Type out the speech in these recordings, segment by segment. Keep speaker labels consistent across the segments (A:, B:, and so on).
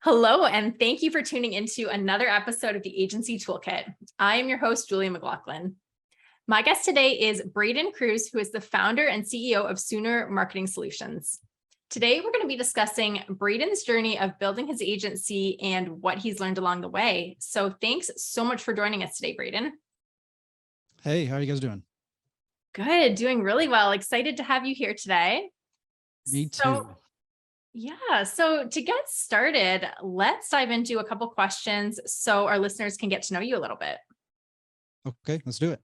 A: Hello, and thank you for tuning into another episode of the Agency Toolkit. I am your host, Julia McLaughlin. My guest today is Braden Cruz, who is the founder and CEO of Sooner Marketing Solutions. Today, we're going to be discussing Braden's journey of building his agency and what he's learned along the way. So thanks so much for joining us today, Braden.
B: Hey, how are you guys doing?
A: Good, doing really well. Excited to have you here today.
B: Me
A: So
B: too.
A: So to get started, let's dive into a couple questions so our listeners can get to know you a little bit.
B: Okay, let's do it.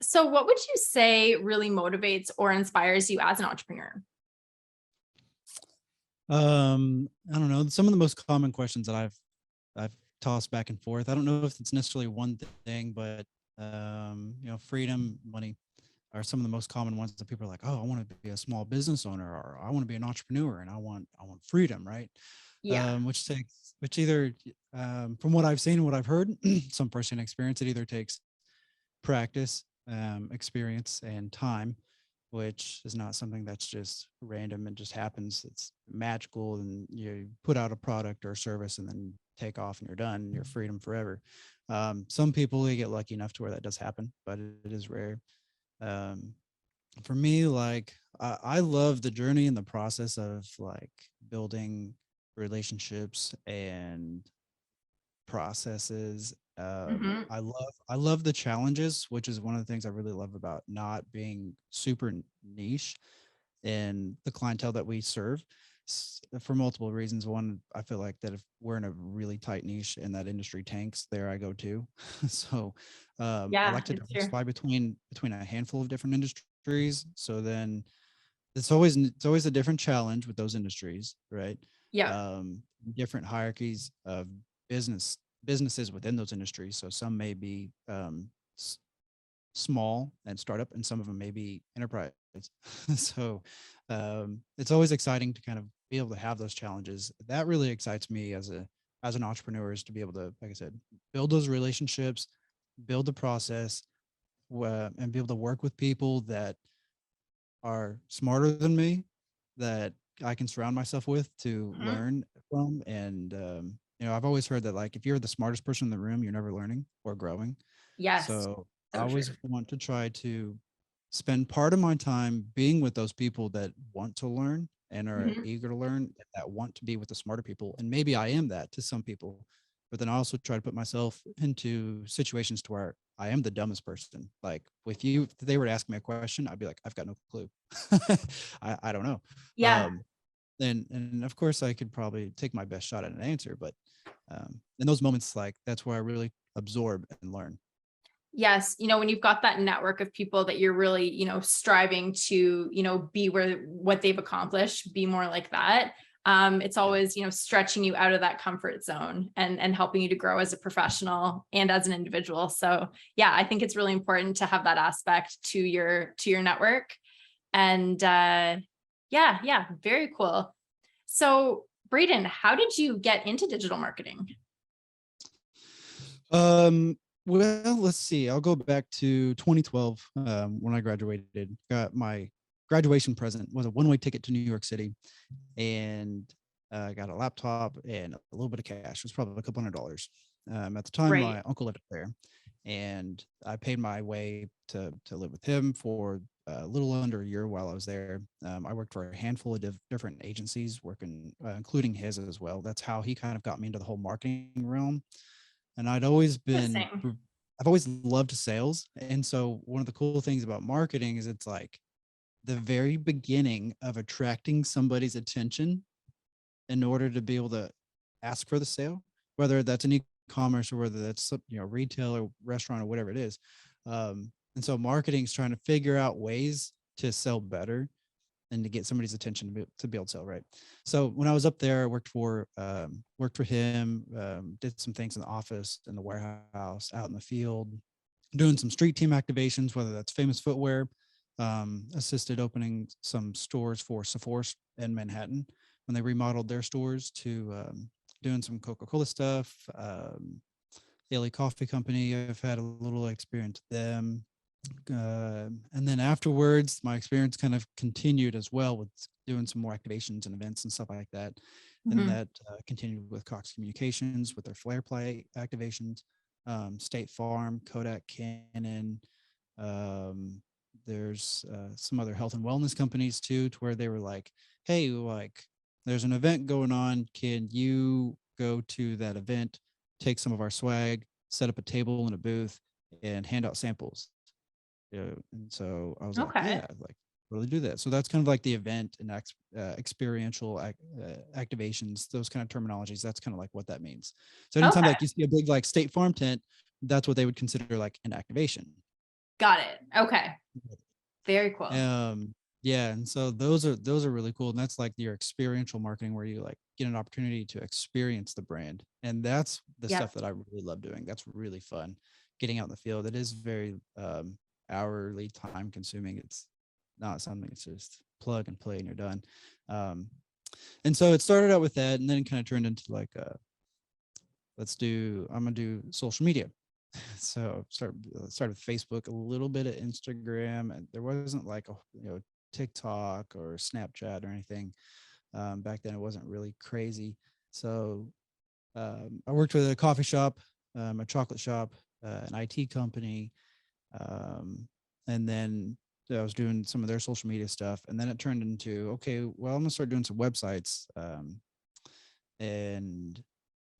A: So what would you say really motivates or inspires you as an entrepreneur?
B: I don't know. Some of the most common questions that I've tossed back and forth. I don't know if it's necessarily one thing, but freedom, money are some of the most common ones that people are like, oh, I want to be a small business owner, or I want to be an entrepreneur, and I want freedom, right?
A: Yeah.
B: Which either from what I've seen and what I've heard, some firsthand experience, it either takes practice, experience, and time, which is not something that's just random and just happens. It's magical, and you put out a product or a service and then take off and you're done. You're freedom forever. Some people, they get lucky enough to where that does happen, but it is rare. Um, for me, like I love the journey and the process of like building relationships and processes.
A: Hmm.
B: I love the challenges, which is one of the things I really love about not being super niche in the clientele that we serve, for multiple reasons. One, I feel like that if we're in a really tight niche and that industry tanks, there I go too. So I
A: Yeah,
B: like to
A: it's true.
B: diversify between a handful of different industries. So then it's always a different challenge with those industries, right?
A: Yeah.
B: um, Different hierarchies of businesses within those industries. So some may be s- small and startup, and some of them may be enterprise. So it's always exciting to kind of be able to have those challenges. That really excites me as an entrepreneur, is to be able to, like I said, build those relationships, build the process, and be able to work with people that are smarter than me, that I can surround myself with to
A: Mhm.
B: learn from. And I've always heard that, like, if you're the smartest person in the room, you're never learning or growing.
A: Yes,
B: So I
A: so true.
B: always want to try to spend part of my time being with those people that want to learn and are
A: Mhm.
B: eager to learn, that want to be with the smarter people. And maybe I am that to some people, but then I also try to put myself into situations to where I am the dumbest person. Like, with you, if they were to ask me a question, I'd be like, I've got no clue. I don't know.
A: Yeah.
B: Um, and of course I could probably take my best shot at an answer, but in those moments, like, that's where I really absorb and learn.
A: Yes, when you've got that network of people that you're really, striving to, be where what they've accomplished, be more like that. It's
B: Yeah.
A: always, stretching you out of that comfort zone and helping you to grow as a professional and as an individual. So yeah, I think it's really important to have that aspect to your network. And yeah, very cool. So Braden, how did you get into digital marketing?
B: Well, let's see. I'll go back to 2012, when I graduated. Got my graduation present was a one-way ticket to New York City, and I got a laptop and a little bit of cash. It was probably a couple $100. At the time,
A: Right.
B: my uncle lived there, and I paid my way to live with him for a little under a year while I was there. I worked for a handful of different agencies, working, including his as well. That's how he kind of got me into the whole marketing realm. And
A: Interesting.
B: I've always loved sales. And so one of the cool things about marketing is it's like the very beginning of attracting somebody's attention in order to be able to ask for the sale, whether that's an e-commerce or whether that's, retail or restaurant or whatever it is. And so marketing is trying to figure out ways to sell better and to get somebody's attention to be able to sell right. So when I was up there, I worked for him, did some things in the office, in the warehouse, out in the field, doing some street team activations, whether that's Famous Footwear, assisted opening some stores for Sephora in Manhattan when they remodeled their stores, to doing some Coca-Cola stuff. Daily Coffee Company, I've had a little experience with them. And then afterwards, my experience kind of continued as well with doing some more activations and events and stuff like that. And
A: Mhm.
B: that continued with Cox Communications with their Flare Play activations, State Farm, Kodak, Canon. Um, there's some other health and wellness companies too, to where they were like, hey, like there's an event going on. Can you go to that event, take some of our swag, set up a table in a booth, and hand out samples? And so I was like,
A: Okay.
B: yeah, like really do that. So that's kind of like the event and experiential activations, those kind of terminologies. That's kind of like what that means. So anytime
A: Okay.
B: like you see a big like State Farm tent, that's what they would consider like an activation.
A: Got it. Okay. Very cool.
B: Yeah, and so those are really cool, and that's like your experiential marketing where you like get an opportunity to experience the brand, and that's the
A: Yep.
B: stuff that I really love doing. That's really fun, getting out in the field. It is very hourly time consuming. It's not something. It's just plug and play and you're done. Um, and so it started out with that, and then it kind of turned into like I'm gonna do social media. So started with Facebook, a little bit of Instagram, and there wasn't like a TikTok or Snapchat or anything. Back then it wasn't really crazy. So I worked with a coffee shop, a chocolate shop, an IT company, um, and then I was doing some of their social media stuff, and then it turned into, okay, well, I'm gonna start doing some websites, and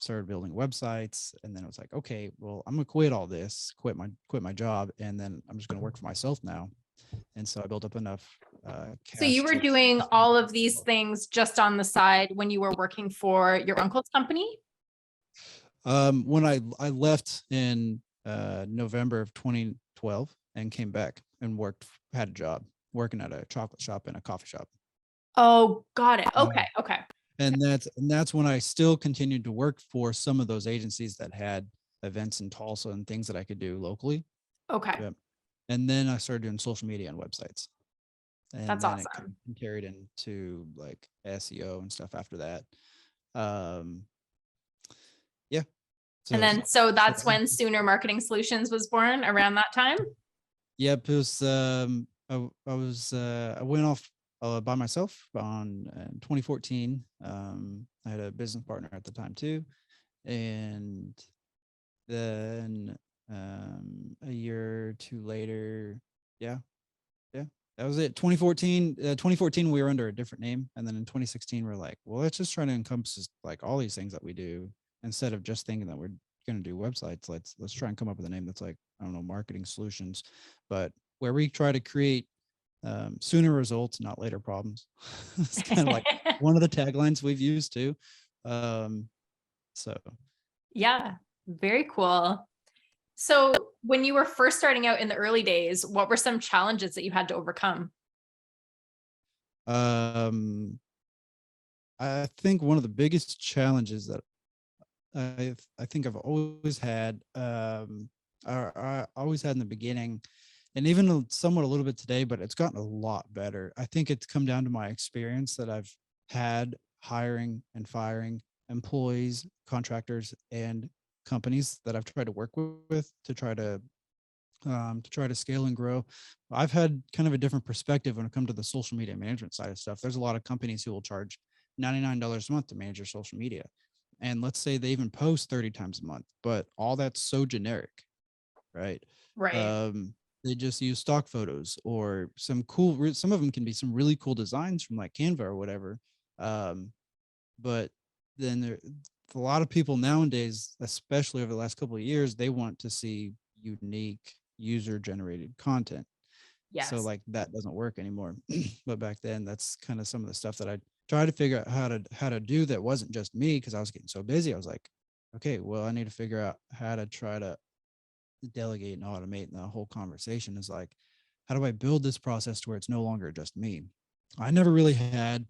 B: started building websites. And then it was like, okay, well, I'm gonna quit all this, quit my job, and then I'm just gonna work for myself now. And so I built up enough
A: So you
B: cash
A: were
B: to
A: doing
B: start
A: all of
B: doing
A: these
B: myself.
A: things just on the side when you were working for your uncle's company?
B: When I left in November of 2012 and came back and had a job working at a chocolate shop and a coffee shop.
A: Oh, got it. Okay.
B: Um,
A: Okay.
B: and that's when I still continued to work for some of those agencies that had events in Tulsa and things that I could do locally.
A: Okay.
B: Yep. And then I started doing social media and websites. And
A: That's
B: then it kind
A: awesome.
B: of carried into like SEO and stuff after that. Um, yeah.
A: And
B: So,
A: then, so
B: so
A: that's when Sooner Marketing Solutions was born around that time?
B: yep, it was I went off by myself in 2014. I had a business partner at the time too. And then a year or two later, yeah, yeah, that was it. 2014 we were under a different name, and then in 2016 we're like, well, let's just try to encompass like all these things that we do instead of just thinking that we're going to do websites. Let's try and come up with a name that's like, I don't know, marketing solutions, but where we try to create sooner results, not later problems. It's kind of like one of the taglines we've used too. Um, so
A: Yeah, very cool. So when you were first starting out in the early days, what were some challenges that you had to overcome?
B: um, I think one of the biggest challenges that I think I've always had, or I always had in the beginning, and even somewhat a little bit today, but it's gotten a lot better. I think it's come down to my experience that I've had hiring and firing employees, contractors, and companies that I've tried to work with to try to scale and grow. I've had kind of a different perspective when it comes to the social media management side of stuff. There's a lot of companies who will charge $99 a month to manage your social media. And let's say they even post 30 times a month, but all that's so generic, right?
A: Right.
B: Um, they just use stock photos or some of them can be some really cool designs from like Canva or whatever. Um, but then a lot of people nowadays, especially over the last couple of years, they want to see unique user generated content. So
A: Yes.
B: like that doesn't work anymore. But back then, that's kind of some of the stuff that I tried to figure out how to do that wasn't just me because I was getting so busy. I was like, okay, well, I need to figure out how to try to delegate and automate. And the whole conversation is like, how do I build this process to where it's no longer just me? I never really had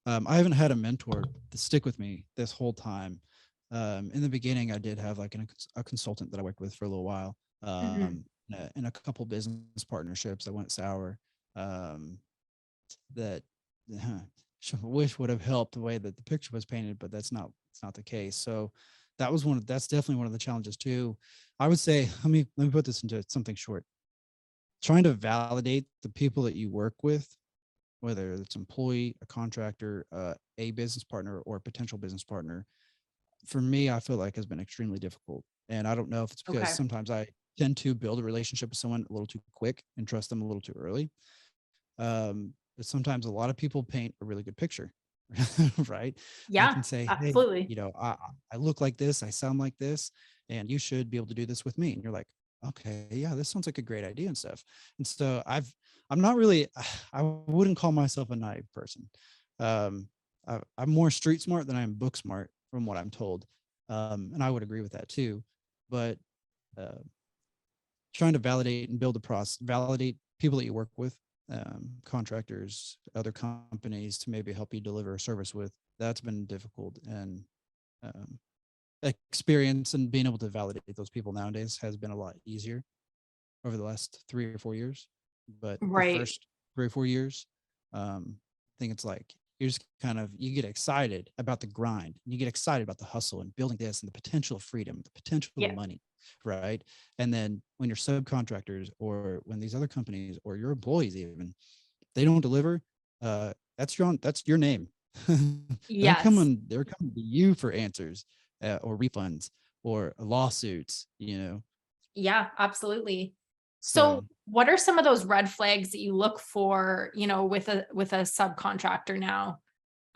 B: I haven't had a mentor to stick with me this whole time. In the beginning, I did have like a consultant that I worked with for a little while,
A: Mhm.
B: and a couple business partnerships that went sour. Um, that wish would have helped the way that the picture was painted, but it's not the case. So that's definitely one of the challenges too. I would say let me put this into something short. Trying to validate the people that you work with whether it's employee, a contractor, a business partner, or a potential business partner, for me, I feel like has been extremely difficult. And I don't know if it's because
A: Okay.
B: sometimes I tend to build a relationship with someone a little too quick and trust them a little too early. But sometimes a lot of people paint a really good picture, right? They
A: Yeah,
B: can say, hey,
A: absolutely.
B: I look like this, I sound like this, and you should be able to do this with me. And you're like, okay, yeah, this sounds like a great idea and stuff. And so I'm not really, I wouldn't call myself a naive person. Um, I'm more street smart than I am book smart from what I'm told. And I would agree with that too. But uh, trying to validate and build the process, validate people that you work with, contractors, other companies to maybe help you deliver a service with. That's been difficult, and um, experience and being able to validate those people nowadays has been a lot easier over the last 3 or 4 years. But the
A: Right.
B: first 3 or 4 years, I think it's like you just kind of you get excited about the grind, you get excited about the hustle and building this and the potential of freedom, the potential of
A: Yeah.
B: money, right? And then when your subcontractors or when these other companies or your employees even they don't deliver, that's your name.
A: Yes.
B: They're coming to you for answers or refunds or lawsuits,
A: Yeah, absolutely. So,
B: So
A: what are some of those red flags that you look for, with a subcontractor now,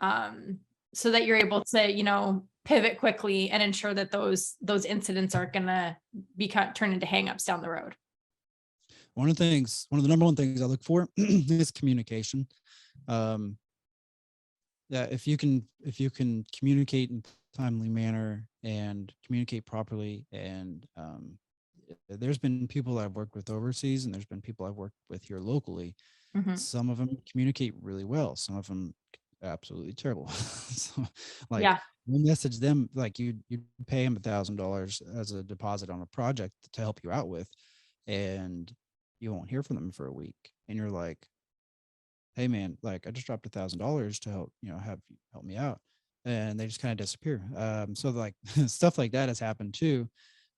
A: um, so that you're able to, pivot quickly and ensure that those incidents aren't gonna turn into hangups down the road?
B: one of the number one things I look for is communication. Um, yeah, if you can communicate in a timely manner and communicate properly, and there's been people that I've worked with overseas, and there's been people I've worked with here locally.
A: Mhm.
B: Some of them communicate really well. Some of them absolutely terrible. So, like
A: Yeah.
B: you message them like you pay them $1,000 as a deposit on a project to help you out with, and you won't hear from them for a week, and you're like, hey man, like I just dropped $1,000 to help, have you help me out. And they just kind of disappear. So like stuff like that has happened too.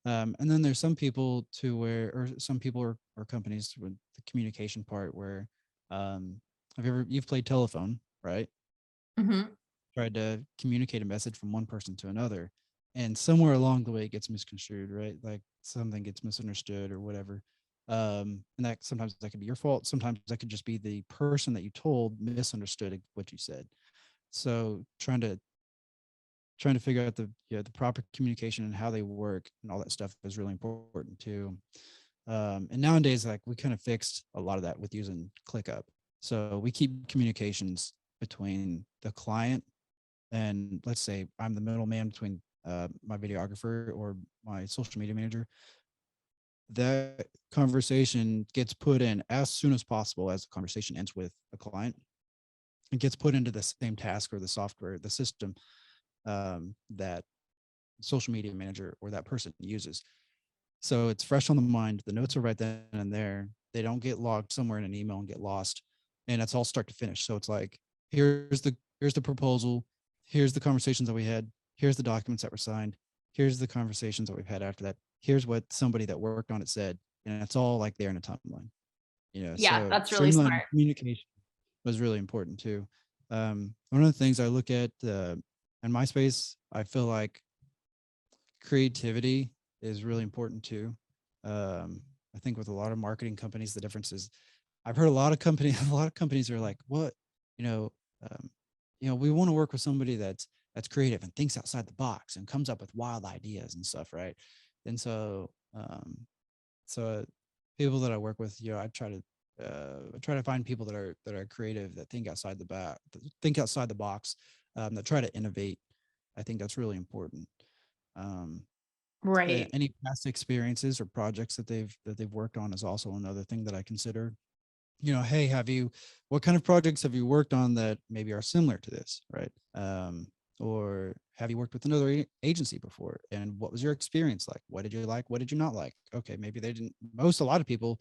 B: And then there's some people to where, or some people or companies with the communication part where, you've played telephone, right?
A: Mhm.
B: Tried to communicate a message from one person to another. And somewhere along the way it gets misconstrued, right? Like something gets misunderstood or whatever. And that sometimes that could be your fault. Sometimes that could just be the person that you told misunderstood what you said. So trying to figure out the proper communication and how they work and all that stuff is really important too. And nowadays, like we kind of fixed a lot of that with using ClickUp. So we keep communications between the client and let's say I'm the middleman between my videographer or my social media manager. That conversation gets put in as soon as possible as the conversation ends with a client. It gets put into the same task or the software, the system that social media manager or that person uses. So it's fresh on the mind. The notes are right then and there. They don't get logged somewhere in an email and get lost. And it's all start to finish. So it's like, here's the proposal. Here's the conversations that we had. Here's the documents that were signed. Here's the conversations that we've had after that. Here's what somebody that worked on it said. And it's all like there in a timeline.
A: Yeah,
B: So
A: that's really
B: streamlining
A: smart.
B: communication was really important too. One of the things I look at in my space, I feel like creativity is really important too. Um, I think with a lot of marketing companies, the difference is I've heard a lot of companies, a lot of companies are like, what, you know, um, we want to work with somebody that's creative and thinks outside the box and comes up with wild ideas and stuff, right? And so people that I work with, I try to find people that are creative, that think outside the box, that try to innovate. I think that's really important. Um,
A: Right.
B: any past experiences or projects that they've worked on is also another thing that I consider. Hey, what kind of projects have you worked on that maybe are similar to this, right? Or have you worked with another agency before? And what was your experience like? What did you like? What did you not like? Okay, maybe a lot of people,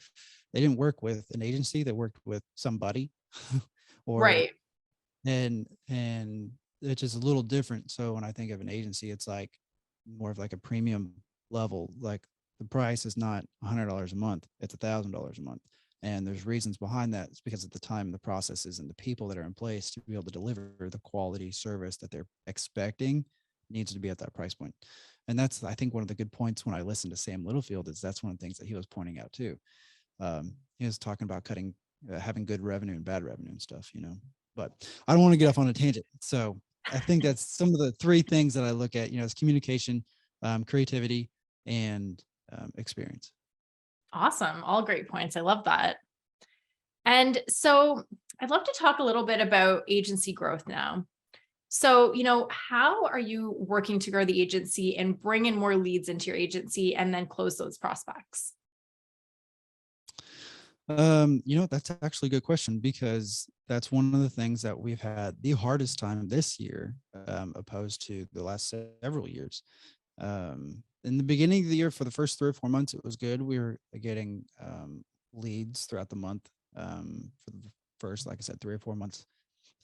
B: they didn't work with an agency, they worked with somebody, or
A: Right.
B: and it's just a little different. So when I think of an agency, it's like more of like a premium level. Like the price is not $100 a month; it's $1,000 a month. And there's reasons behind that. It's because of the time, the processes, and the people that are in place to be able to deliver the quality service that they're expecting needs to be at that price point. And that's, I think, one of the good points when I listened to Sam Littlefield is that's one of the things that he was pointing out too. He was talking about having good revenue and bad revenue and stuff, but I don't want to get off on a tangent. So I think that's some of the three things that I look at, is communication, creativity, and experience.
A: Awesome. All great points. I love that. And so I'd love to talk a little bit about agency growth now. So, how are you working to grow the agency and bring in more leads into your agency and then close those prospects?
B: That's actually a good question, because that's one of the things that we've had the hardest time this year, opposed to the last several years. In the beginning of the year, for the first 3 or 4 months, it was good. We were getting leads throughout the month, for the first, like I said, 3 or 4 months.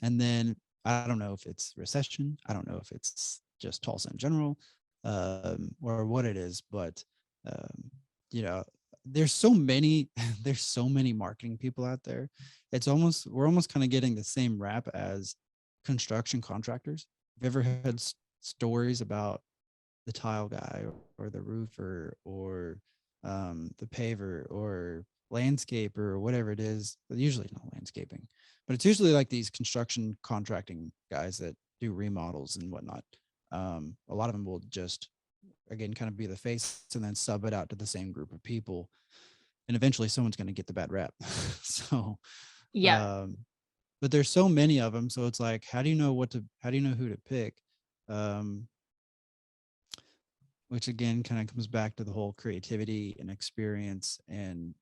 B: And then I don't know if it's recession. I don't know if it's just Tulsa in general, or what it is, but um, you know, there's so many there's so many marketing people out there. We're almost kind of getting the same rap as construction contractors. Have you ever had stories about the tile guy, or the roofer, or the paver, or landscaper, or whatever it is? Usually not landscaping, but it's usually like these construction contracting guys that do remodels and whatnot. A lot of them will just, again, kind of be the face and then sub it out to the same group of people, and eventually someone's going to get the bad rap. So
A: Yeah.
B: um but there's so many of them, so it's like, how do you know who to pick? um which again kind of comes back to the whole creativity and experience and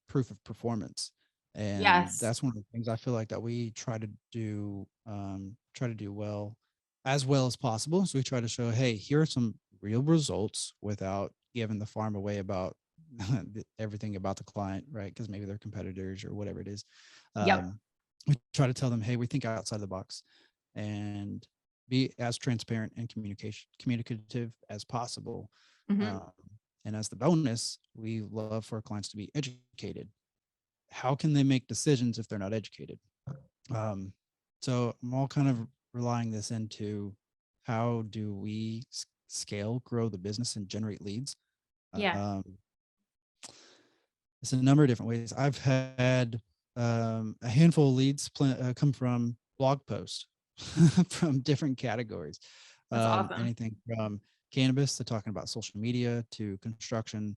B: proof of performance. And
A: Yes.
B: that's one of the things I feel like that we try to do well as possible. So we try to show, hey, here are some real results without giving the farm away about everything about the client, right? Because maybe they're competitors or whatever it is.
A: Yep.
B: We try to tell them, hey, we think outside the box, and be as transparent and communicative as possible.
A: Mhm.
B: Um, and as the bonus, we love for our clients to be educated. How can they make decisions if they're not educated? Um, so I'm all kind of relying this into, how do we scale, grow the business, and generate leads?
A: Yeah.
B: Um, it's a number of different ways. I've had a handful of leads come from blog posts from different categories.
A: That's awesome.
B: Anything from cannabis to talking about social media to construction.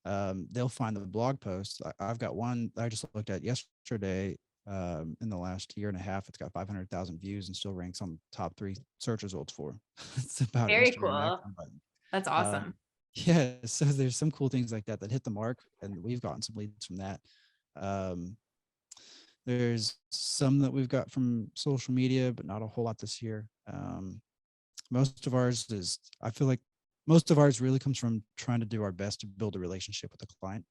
B: They'll find the blog posts. I've got one that I just looked at yesterday. In the last year and a half, it's got 500,000 views and still ranks on the top 3 search results for. It's about
A: Very
B: Instagram
A: cool.
B: action button.
A: That's awesome.
B: Yeah, so there's some cool things like that hit the mark, and we've gotten some leads from that. Um, there's some that we've got from social media, but not a whole lot this year. Most of ours is, I feel like most of ours really comes from trying to do our best to build a relationship with the client.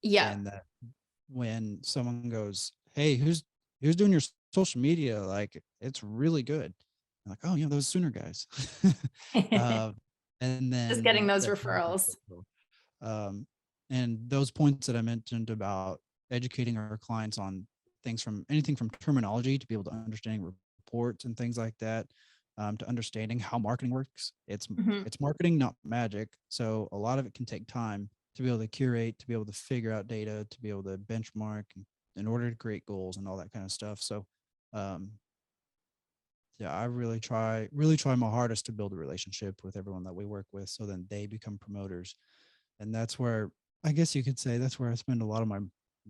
A: Yeah.
B: And that when someone goes, hey, who's doing your social media? Like, it's really good. I'm like, oh, those Sooner guys. uh, and
A: Just
B: then
A: getting those
B: that
A: referrals.
B: um, and those points that I mentioned about educating our clients on things, from anything from terminology to be able to understanding reports and things like that, to understanding how marketing works.
A: Mhm.
B: It's marketing, not magic. So a lot of it can take time to be able to curate, to be able to figure out data, to be able to benchmark in order to create goals and all that kind of stuff. So um, yeah, I really try my hardest to build a relationship with everyone that we work with, so then they become promoters. And that's where, I guess you could say, that's where I spend a lot of my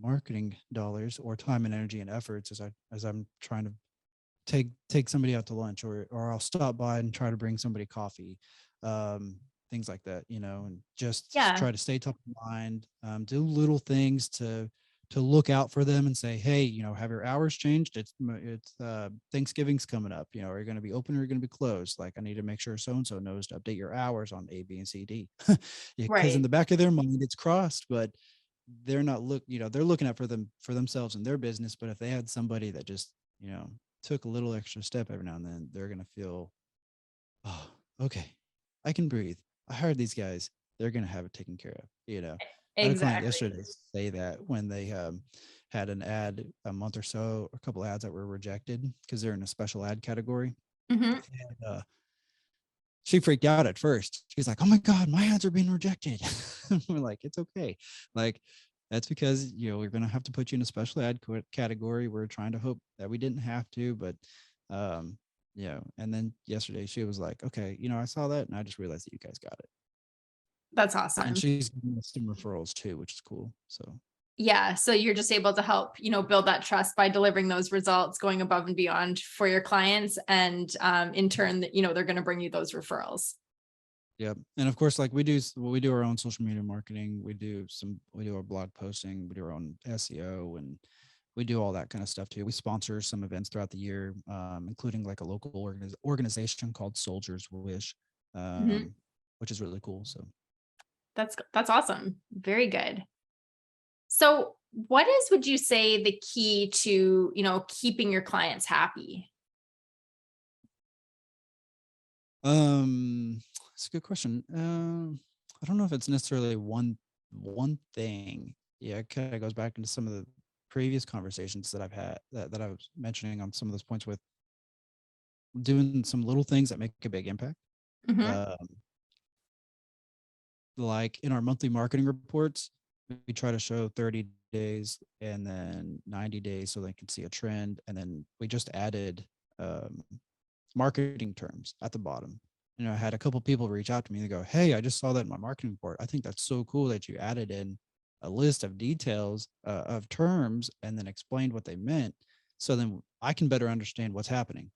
B: marketing dollars, or time and energy and efforts, as I'm trying to take somebody out to lunch, or I'll stop by and try to bring somebody coffee, um, things like that, and just
A: Yeah.
B: try to stay top of mind, do little things to look out for them and say, hey, have your hours changed? It's Thanksgiving's coming up. Are you going to be open or are you going to be closed? Like, I need to make sure so and so knows to update your hours on A, B, and C, D. Because in
A: Right.
B: the back of their mind it's crossed, but they're not they're looking out for themselves and their business. But if they had somebody that just took a little extra step every now and then, they're going to feel, oh, okay, I can breathe. I hired these guys. They're going to have it taken care of. I had a client
A: Exactly.
B: yesterday say that when they had an ad a month or so, a couple ads that were rejected because they're in a special ad category.
A: Mhm.
B: And she freaked out at first. She's like, "Oh my God, my ads are being rejected." We're like, "It's okay. Like, that's because, we're going to have to put you in a special ad category. We're trying to hope that we didn't have to, but, um, and then yesterday she was like, okay, I saw that and I just realized that you guys got it.
A: That's
B: And
A: awesome.
B: she's giving us some referrals too, which is cool. So,
A: Yeah, so you're just able to help, build that trust by delivering those results, going above and beyond for your clients, and in turn, they're going to bring you those referrals.
B: yeah. And of course, like we do our own social media marketing. We do our blog posting, we do our own SEO, and we do all that kind of stuff too. We sponsor some events throughout the year, including like a local organization called Soldiers Wish,
A: Mhm.
B: which is really cool. So,
A: That's awesome. Very good. So, what is would you say the key to, keeping your clients happy?
B: it's a good question. I don't know if it's necessarily one thing. Yeah, it kind of goes back into some of the previous conversations that I've had that I was mentioning on some of those points with doing some little things that make a big impact.
A: Mhm.
B: Um, like in our monthly marketing reports, we try to show 30 days and then 90 days so they can see a trend. And then we just added um, marketing terms at the bottom. I had a couple people reach out to me and go, "Hey, I just saw that in my marketing report. I think that's so cool that you added in a list of details of terms and then explained what they meant, so then I can better understand what's happening."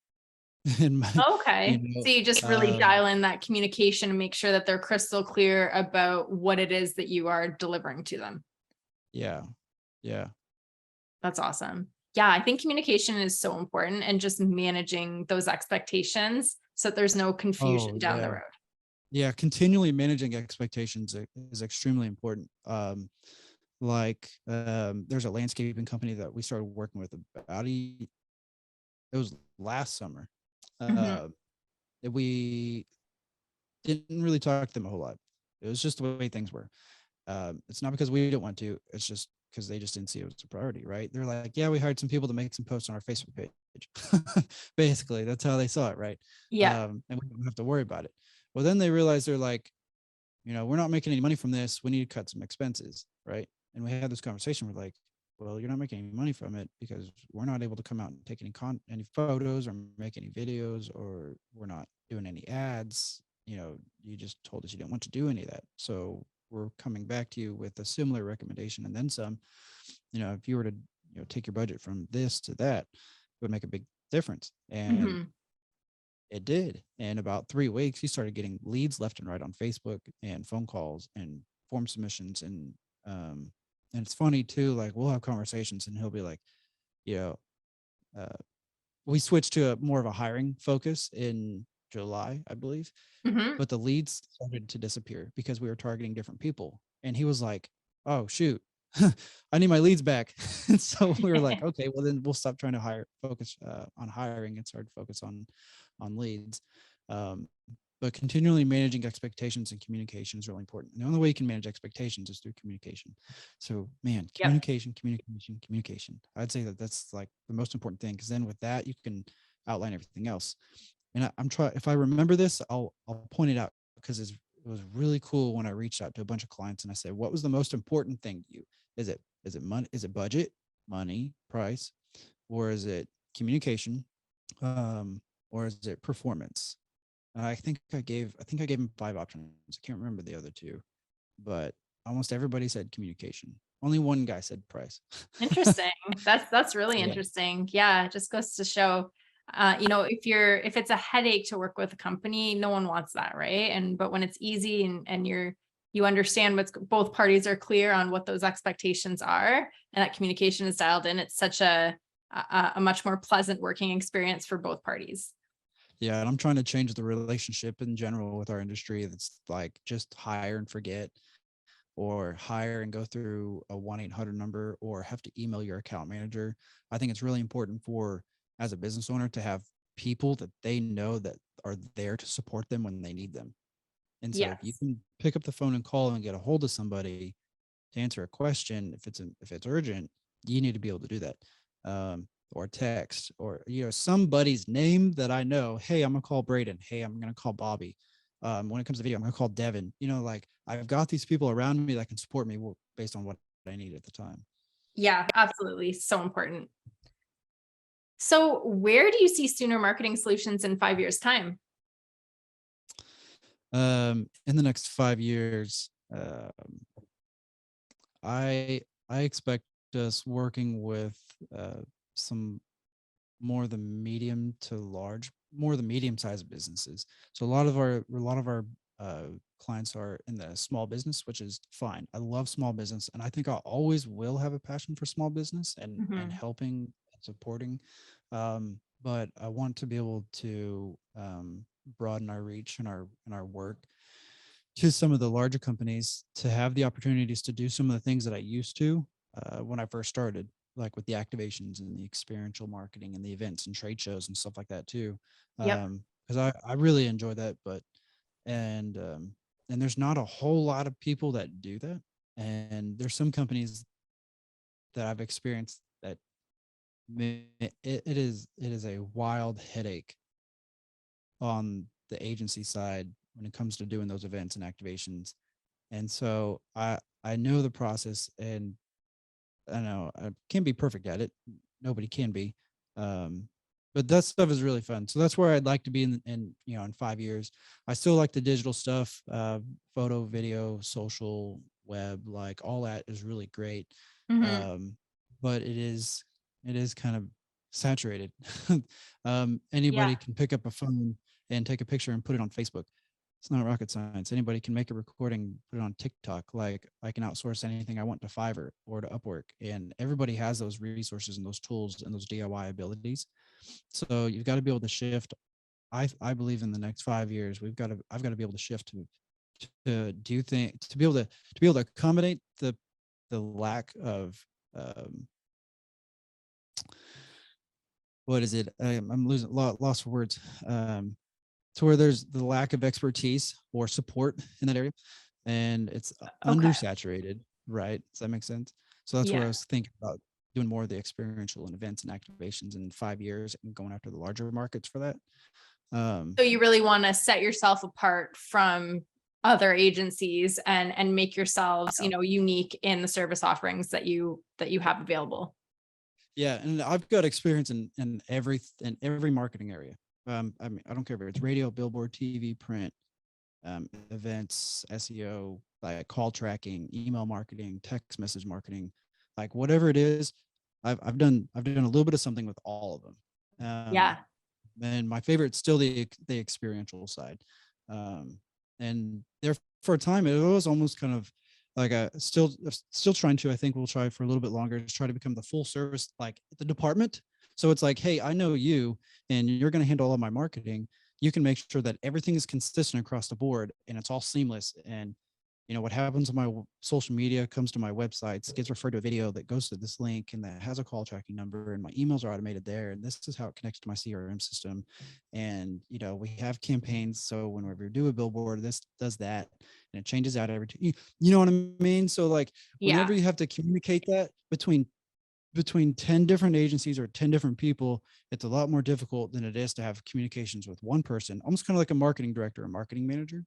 B: in my, you
A: Okay. So you just
B: know,
A: really dial in that communication and make sure that they're crystal clear about what it is that you are delivering to them.
B: yeah, yeah.
A: That's awesome. Yeah, I think communication is so important, and just managing those expectations so that there's no
B: Oh
A: confusion down the
B: yeah,
A: road.
B: yeah. Continually managing expectations is extremely important. There's a landscaping company that we started working with it was last summer.
A: Mhm.
B: Uh, we didn't really talk to them a whole lot. It was just the way things were. It's not because we didn't want to. It's just because they just didn't see it was a priority, right? They're like, yeah, we hired some people to make some posts on our Facebook page. Basically, that's how they saw it, right?
A: Yeah.
B: And we don't have to worry about it. Well, then they realized they're like, we're not making any money from this. We need to cut some expenses, right? And we had this conversation. We're like, well, you're not making any money from it because we're not able to come out and take any photos or make any videos, or we're not doing any ads. You just told us you didn't want to do any of that. So we're coming back to you with a similar recommendation and then some. If you were to take your budget from this to that, it would make a big difference. And
A: Mhm.
B: it did. In about 3 weeks, he started getting leads left and right on Facebook and phone calls and form submissions. And it's funny too, like we'll have conversations and he'll be like, you know, uh, we switched to a more of a hiring focus in July, I believe,
A: Mhm.
B: but the leads started to disappear because we were targeting different people. And he was like, "Oh shoot, I need my leads back." And so we were like, "Okay, well then we'll stop trying to focus on hiring and start to focus on leads." Um, but continually managing expectations and communication is really important. And the only way you can manage expectations is through communication. So, man,
A: Yep.
B: communication. I'd say that that's like the most important thing, because then with that you can outline everything else. And I'm trying. If I remember this, I'll point it out because it was really cool when I reached out to a bunch of clients and I said, "What was the most important thing to you? Is it money? Is it budget, money, price, or is it communication, or is it performance?" And I think I gave him 5 options. I can't remember the other two, but almost everybody said communication. Only one guy said price.
A: Interesting. That's really
B: Yeah.
A: interesting. Yeah, it just goes to show, if it's a headache to work with a company, no one wants that, right? But when it's easy, and you understand both parties are clear on what those expectations are, and that communication is dialed in, it's such a much more pleasant working experience for both parties.
B: Yeah, and I'm trying to change the relationship in general with our industry. That's like just hire and forget, or hire and go through a 1-800 number, or have to email your account manager. I think it's really important for, as a business owner, to have people that they know that are there to support them when they need them. And so if you
A: Yes.
B: can pick up the phone and call and get a hold of somebody, to answer a question, if it's urgent, you need to be able to do that. Or text, or somebody's name that I know. Hey, I'm gonna call Braden. Hey, I'm gonna call Bobby. When it comes to video, I'm gonna call Devin. Like I've got these people around me that can support me based on what I need at the time.
A: Yeah, absolutely. So important. So where do you see Sooner Marketing Solutions in 5 years' time?
B: In the next 5 years, I expect us working with some more the medium to large, more the medium sized businesses. So a lot of our clients are in the small business, which is fine. I love small business, and I think I always will have a passion for small business and
A: Mhm.
B: helping, supporting. But I want to be able to broaden our reach and our work to some of the larger companies, to have the opportunities to do some of the things that I used to when I first started, like with the activations and the experiential marketing and the events and trade shows and stuff like that too.
A: Yep.
B: Because I really enjoy that, and there's not a whole lot of people that do that. And there's some companies that I've experienced that it is a wild headache on the agency side when it comes to doing those events and activations. And so I know the process, and I know I can't be perfect at it. Nobody can be. Um, but that stuff is really fun. So that's where I'd like to be in 5 years. I still like the digital stuff, photo, video, social, web, like all that is really great.
A: Mhm.
B: Um, but it is kind of saturated. Anybody
A: Yeah.
B: can pick up a phone and take a picture and put it on Facebook. It's not rocket science. Anybody can make a recording, put it on TikTok. Like I can outsource anything I want to Fiverr or to Upwork, and everybody has those resources and those tools and those DIY abilities. So you've got to be able to shift. I believe in the next 5 years, I've got to be able to shift to do things, to be able to accommodate the lack of um, what is it? I'm losing lost for words. To where there's the lack of expertise or support in that area, and it's
A: Okay.
B: undersaturated, right? Does that make sense? So that's where I
A: Yeah.
B: was thinking about doing more of the experiential and events and activations in 5 years and going after the larger markets for that. Um,
A: So you really want to set yourself apart from other agencies and make yourselves, unique in the service offerings that you have available.
B: yeah, and I've got experience in every marketing area. I mean, I don't care if it's radio, billboard, TV, print, events, SEO, like call tracking, email marketing, text message marketing, like whatever it is, I've done a little bit of something with all of them.
A: Yeah.
B: And my favorite's still the experiential side. And there for a time it was almost kind of like a still trying to, I think we'll try for a little bit longer to try to become the full service, like the department. So it's like, hey, I know you and you're going to handle all of my marketing. You can make sure that everything is consistent across the board and it's all seamless. And what happens on my social media comes to my websites, gets referred to a video that goes to this link and that has a call tracking number, and my emails are automated there, and this is how it connects to my CRM system. And we have campaigns, so whenever you do a billboard, this does that, and it changes out every two, you know what I mean? So like whenever
A: Yeah.
B: you have to communicate that between 10 different agencies or 10 different people, it's a lot more difficult than it is to have communications with one person, almost kind of like a marketing director or marketing manager.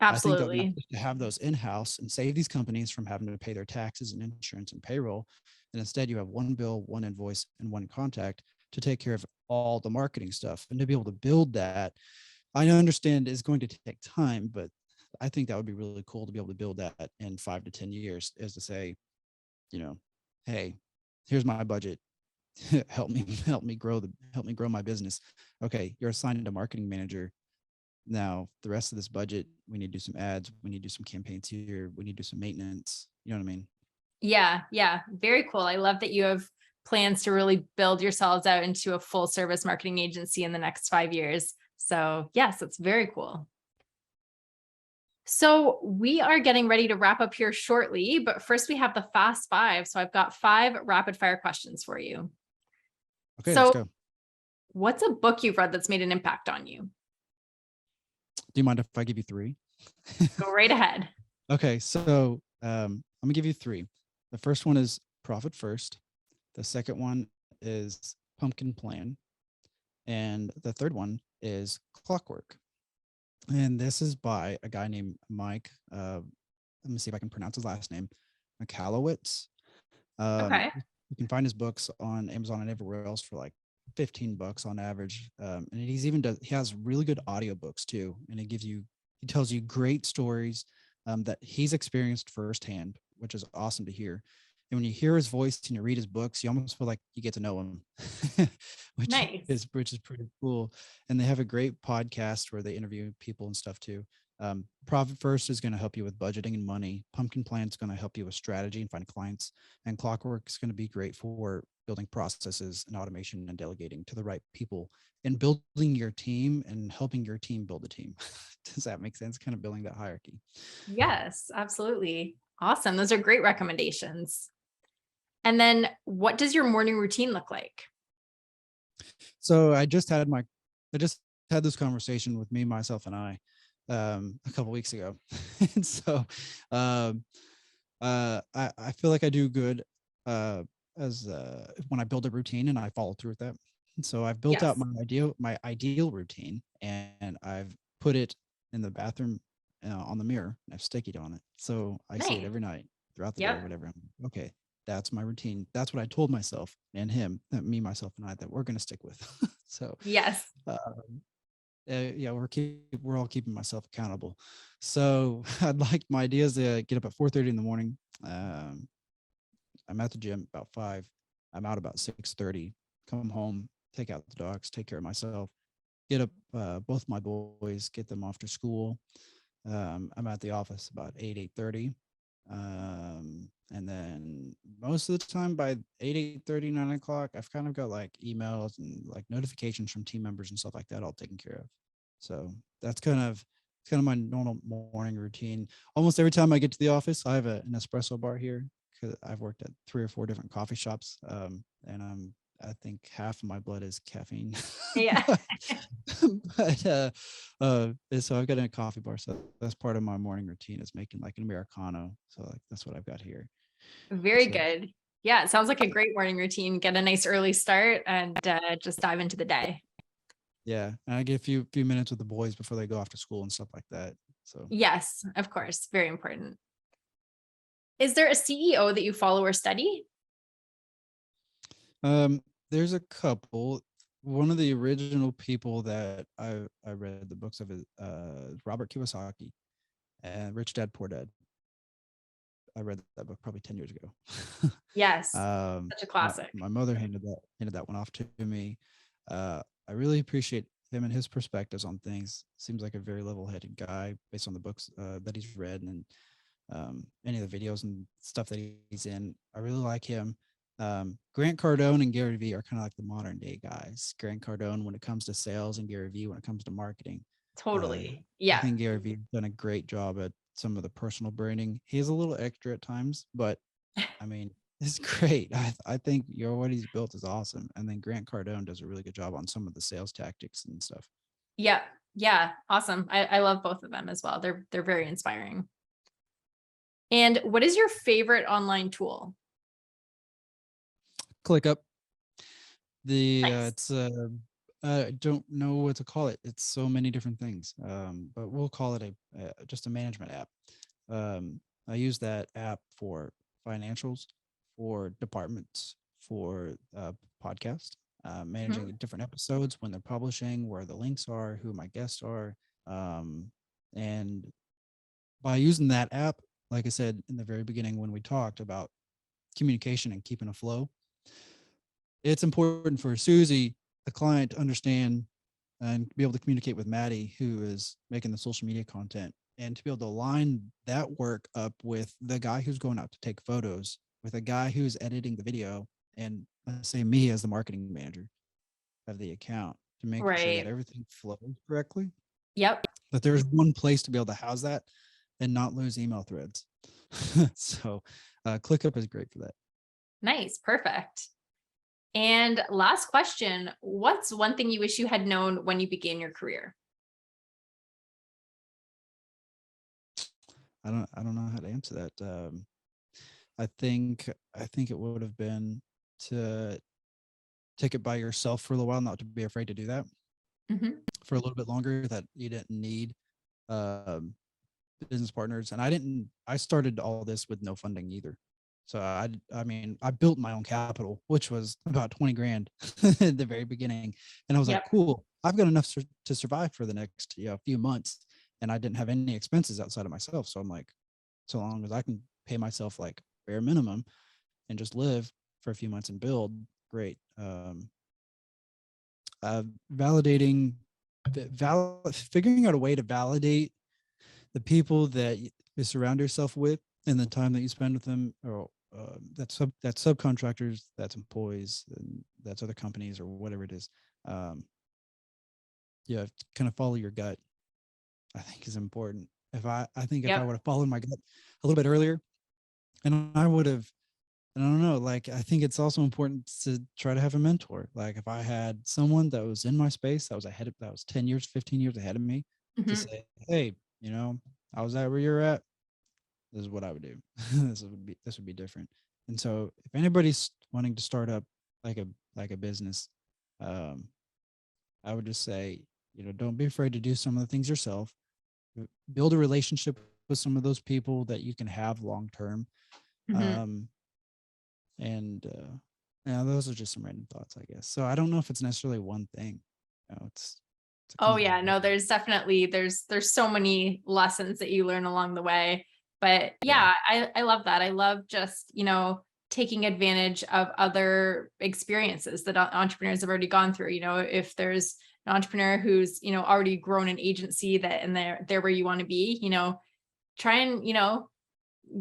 B: I think that would be
A: Absolutely.
B: nice to have those in-house and save these companies from having to pay their taxes and insurance and payroll. And instead you have one bill, one invoice, and one contact to take care of all the marketing stuff. And to be able to build that, I understand is going to take time, but I think that would be really cool to be able to build that in 5 to 10 years, is to say, you know, hey, here's my budget. Help me grow my business. Okay, you're assigned a marketing manager. Now, the rest of this budget, we need to do some ads. We need to do some campaigns here. We need to do some maintenance. You know what I mean?
A: Yeah. Yeah. Very cool. I love that you have plans to really build yourselves out into a full service marketing agency in the next 5 years. So yes, it's very cool. So we are getting ready to wrap up here shortly, but first we have the fast five. So I've got 5 rapid fire questions for you.
B: Okay, let's
A: So
B: go.
A: what's a book you've read that's made an impact on you?
B: Do you mind if I give you three?
A: Go right ahead.
B: Okay, so I'm gonna give you three. The first one is profit first. The second one is pumpkin plan. And the third one is clockwork. And this is by a guy named Mike. Let me see if I can pronounce his last name, Mikalowicz.
A: Okay.
B: You can find his books on Amazon and everywhere else for like $15 on average. And he has really good audiobooks too. And he tells you great stories that he's experienced firsthand, which is awesome to hear. And when you hear his voice and you read his books, you almost feel like you get to know him,
A: Nice.
B: which is pretty cool. And they have a great podcast where they interview people and stuff too. Profit First is going to help you with budgeting and money. Pumpkin Plan is going to help you with strategy and find clients. And Clockwork is going to be great for building processes and automation and delegating to the right people and building your team and helping your team build a team. Does that make sense? Kind of building that hierarchy.
A: Yes, absolutely. Awesome. Those are great recommendations. And then what does your morning routine look like?
B: So I just had this conversation with me, myself, and I a couple weeks ago. And so I feel like I do good as when I build a routine and I follow through with that. And so I've built out
A: Yes.
B: my ideal routine, and I've put it in the bathroom on the mirror. And I've stickied on it, so I see it
A: Nice.
B: every night throughout the day or
A: Yep.
B: whatever. Okay, that's my routine. That's what I told myself and him, me, myself, and I, that we're going to stick with. So
A: Yes.
B: uh, yeah, we're all keeping myself accountable. So I'd like my idea is to get up at 4:30 in the morning. Um, I'm at the gym about 5. I'm out about 6:30. Come home, take out the dogs, take care of myself. Get up both my boys, get them off to school. I'm at the office about 8:30. And then most of the time by 8:30, 9 o'clock, I've kind of got like emails and like notifications from team members and stuff like that all taken care of. So that's kind of my normal morning routine. Almost every time I get to the office, I have an espresso bar here because I've worked at 3 or 4 different coffee shops. And I think half of my blood is caffeine.
A: Yeah.
B: but so I've got a coffee bar. So that's part of my morning routine is making like an Americano. So like that's what I've got here.
A: Very
B: So
A: good. Yeah, it sounds like a great morning routine. Get a nice early start and just dive into the day.
B: yeah, and I get a few minutes with the boys before they go off to school and stuff like that. So
A: Yes, of course. Very important. Is there a CEO that you follow or study?
B: there's a couple. One of the original people that I read the books of is Robert Kiyosaki and Rich Dad Poor Dad. I read that book probably 10 years ago.
A: Yes, such a
B: My,
A: classic.
B: my mother handed that one off to me. I really appreciate him and his perspectives on things. Seems like a very level-headed guy based on the books that he's read and any of the videos and stuff that he's in. I really like him. Grant Cardone and Gary Vee are kind of like the modern day guys. Grant Cardone when it comes to sales and Gary Vee when it comes to marketing.
A: Totally.
B: I
A: Yeah.
B: think Gary Vee done a great job at some of the personal branding. He's a little extra at times, but I mean, it's great. I think what he's built is awesome. And then Grant Cardone does a really good job on some of the sales tactics and stuff.
A: Yeah. Yeah. Awesome. I love both of them as well. They're very inspiring. And what is your favorite online tool?
B: ClickUp. The
A: Nice.
B: it's I don't know what to call it. It's so many different things. But we'll call it just a management app. I use that app for financials, for departments, for podcast, managing
A: Mhm.
B: different episodes when they're publishing, where the links are, who my guests are, and by using that app, like I said in the very beginning when we talked about communication and keeping a flow, it's important for Susie, the client, to understand and be able to communicate with Maddie, who is making the social media content, and to be able to line that work up with the guy who's going out to take photos, with a guy who's editing the video, and let's say me as the marketing manager of the account to make sure that
A: Right.
B: everything flows correctly.
A: Yep.
B: That there's one place to be able to house that and not lose email threads. So ClickUp is great for that.
A: Nice. Perfect. And last question, what's one thing you wish you had known when you began your career?
B: I don't know how to answer that. I think it would have been to take it by yourself for a little while, not to be afraid to do that
A: Mhm.
B: for a little bit longer, that you didn't need um, business partners. And I started all this with no funding either. So I mean, I built my own capital, which was about 20 grand at the very beginning. And I was like,
A: Yep.
B: cool, I've got enough to survive for the next few months. And I didn't have any expenses outside of myself. So I'm like, so long as I can pay myself like bare minimum and just live for a few months and build, great. Validating, figuring out a way to validate the people that you surround yourself with and the time that you spend with them, or that's subcontractors, that's employees, and that's other companies or whatever it is. Um, yeah, kind of follow your gut, I think, is important. I think if I
A: Yep.
B: would have followed my gut a little bit earlier, and I would have, I don't know, like, I think it's also important to try to have a mentor. Like, if I had someone that was in my space that was 10 years, 15 years ahead of me, to
A: Mhm.
B: say, hey, I was at where you're at. This is what I would do. This would be different. And so if anybody's wanting to start up like a business, um, I would just say, don't be afraid to do some of the things yourself. Build a relationship with some of those people that you can have long term.
A: Mhm.
B: Um, and yeah, those are just some random thoughts, I guess. So I don't know if it's necessarily one thing. It's a
A: Oh yeah, no,
B: combination.
A: there's definitely there's so many lessons that you learn along the way. But
B: Yeah.
A: yeah, I love that. I love just, taking advantage of other experiences that entrepreneurs have already gone through. If there's an entrepreneur who's, already grown an agency that and they're where you want to be, try and,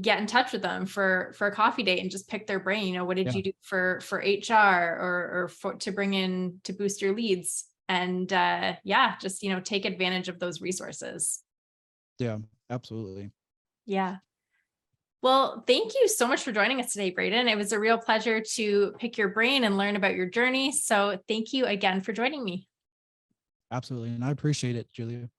A: get in touch with them for a coffee date and just pick their brain. What did
B: Yeah.
A: you do for HR or for to bring in to boost your leads? And yeah, just take advantage of those resources.
B: Yeah. Absolutely.
A: Yeah. Well, thank you so much for joining us today, Braden. It was a real pleasure to pick your brain and learn about your journey. So thank you again for joining me.
B: Absolutely. And I appreciate it, Julia.